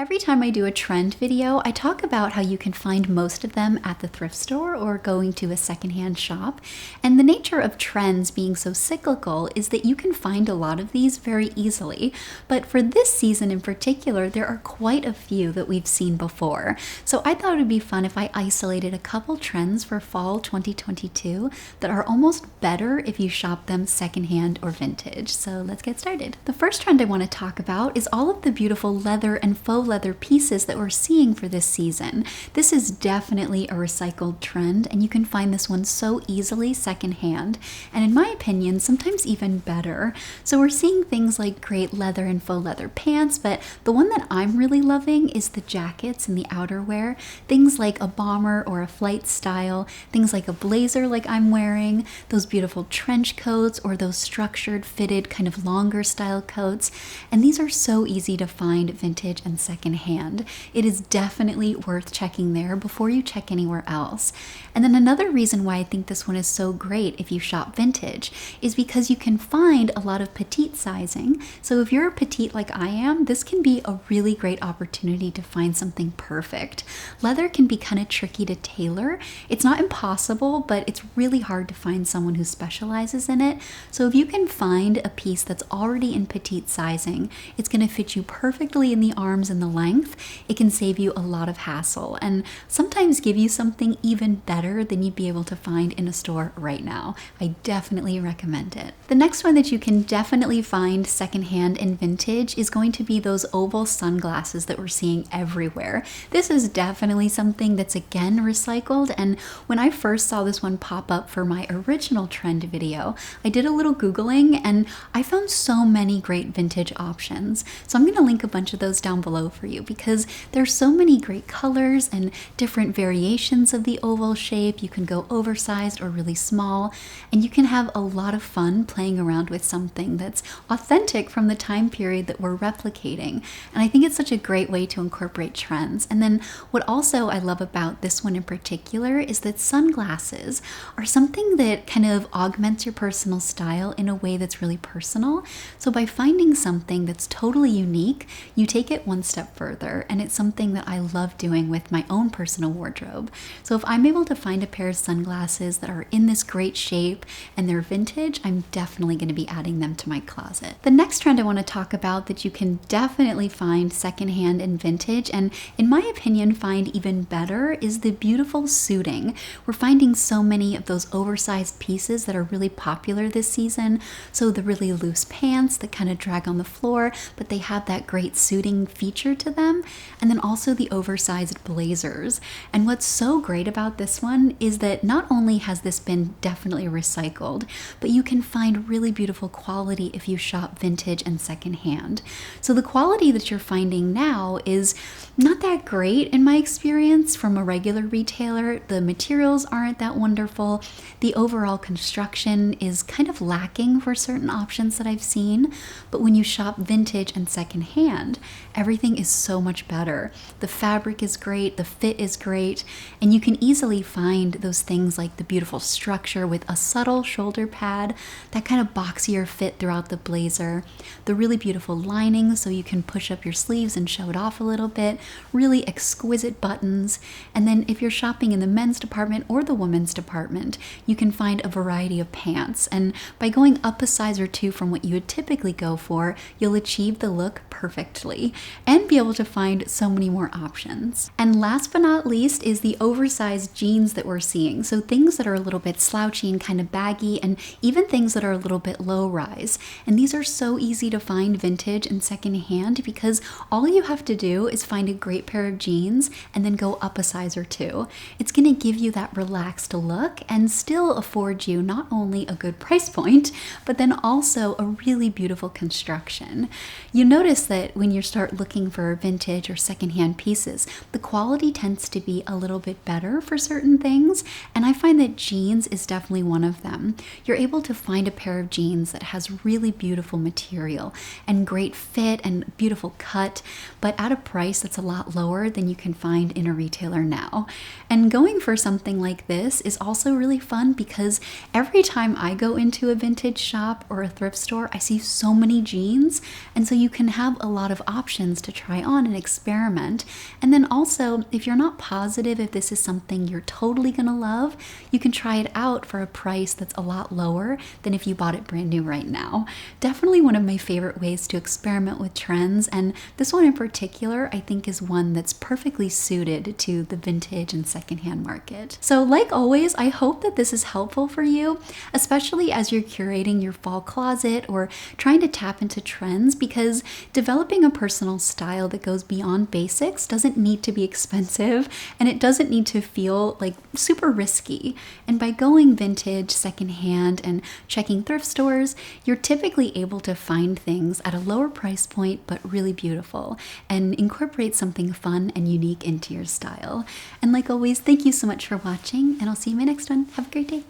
Every time I do a trend video, I talk about how you can find most of them at the thrift store or going to a secondhand shop. And the nature of trends being so cyclical is that you can find a lot of these very easily. But for this season in particular, there are quite a few that we've seen before. So I thought it would be fun if I isolated a couple trends for fall 2022 that are almost better if you shop them secondhand or vintage. So let's get started. The first trend I want to talk about is all of the beautiful leather and faux leather pieces that we're seeing for this season. This is definitely a recycled trend, and you can find this one so easily secondhand, and in my opinion, sometimes even better. So we're seeing things like great leather and faux leather pants, but the one that I'm really loving is the jackets and the outerwear. Things like a bomber or a flight style, things like a blazer like I'm wearing, those beautiful trench coats or those structured fitted kind of longer style coats. And these are so easy to find vintage and secondhand. It is definitely worth checking there before you check anywhere else. And then another reason why I think this one is so great if you shop vintage is because you can find a lot of petite sizing. So if you're petite like I am, this can be a really great opportunity to find something perfect. Leather can be kind of tricky to tailor. It's not impossible, but it's really hard to find someone who specializes in it. So if you can find a piece that's already in petite sizing, it's going to fit you perfectly in the arms and the length. It can save you a lot of hassle and sometimes give you something even better than you'd be able to find in a store right now. I definitely recommend it. The next one that you can definitely find secondhand and vintage is going to be those oval sunglasses that we're seeing everywhere. This is definitely something that's again recycled, and when I first saw this one pop up for my original trend video, I did a little Googling and I found so many great vintage options. So I'm going to link a bunch of those down below for you because there's so many great colors and different variations of the oval shape. You can go oversized or really small, and you can have a lot of fun playing around with something that's authentic from the time period that we're replicating. And I think it's such a great way to incorporate trends. And then what also I love about this one in particular is that sunglasses are something that kind of augments your personal style in a way that's really personal. So by finding something that's totally unique, you take it one step further, and it's something that I love doing with my own personal wardrobe. So if I'm able to find a pair of sunglasses that are in this great shape and they're vintage, I'm definitely going to be adding them to my closet. The next trend I want to talk about that you can definitely find secondhand and vintage, and in my opinion find even better, is the beautiful suiting. We're finding so many of those oversized pieces that are really popular this season. So the really loose pants that kind of drag on the floor, but they have that great suiting feature to them, and then also the oversized blazers. And what's so great about this one is that not only has this been definitely recycled, but you can find really beautiful quality if you shop vintage and secondhand. So the quality that you're finding now is not that great in my experience from a regular retailer. The materials aren't that wonderful. The overall construction is kind of lacking for certain options that I've seen. But when you shop vintage and secondhand, everything is so much better. The fabric is great, the fit is great, and you can easily find those things like the beautiful structure with a subtle shoulder pad, that kind of boxier fit throughout the blazer, the really beautiful lining so you can push up your sleeves and show it off a little bit, really exquisite buttons. And then if you're shopping in the men's department or the women's department, you can find a variety of pants. And by going up a size or two from what you would typically go for, you'll achieve the look perfectly and be able to find so many more options. And last but not least is the oversized jeans that we're seeing. So things that are a little bit slouchy and kind of baggy, and even things that are a little bit low rise. And these are so easy to find vintage and secondhand because all you have to do is find a great pair of jeans and then go up a size or two. It's going to give you that relaxed look and still afford you not only a good price point, but then also a really beautiful construction. You notice that when you start looking for vintage or secondhand pieces, the quality tends to be a little bit better for certain things, and I find that jeans is definitely one of them. You're able to find a pair of jeans that has really beautiful material and great fit and beautiful cut, but at a price that's a lot lower than you can find in a retailer now. And going for something like this is also really fun because every time I go into a vintage shop or a thrift store, I see so many jeans, and so you can have a lot of options to try try on and experiment. And then also, if you're not positive if this is something you're totally gonna love, you can try it out for a price that's a lot lower than if you bought it brand new right now. Definitely one of my favorite ways to experiment with trends, and this one in particular I think is one that's perfectly suited to the vintage and secondhand market. So like always, I hope that this is helpful for you, especially as you're curating your fall closet or trying to tap into trends, because developing a personal style that goes beyond basics doesn't need to be expensive, and it doesn't need to feel like super risky. And by going vintage, secondhand, and checking thrift stores, you're typically able to find things at a lower price point but really beautiful, and incorporate something fun and unique into your style. And like always, thank you so much for watching, and I'll see you in my next one. Have a great day.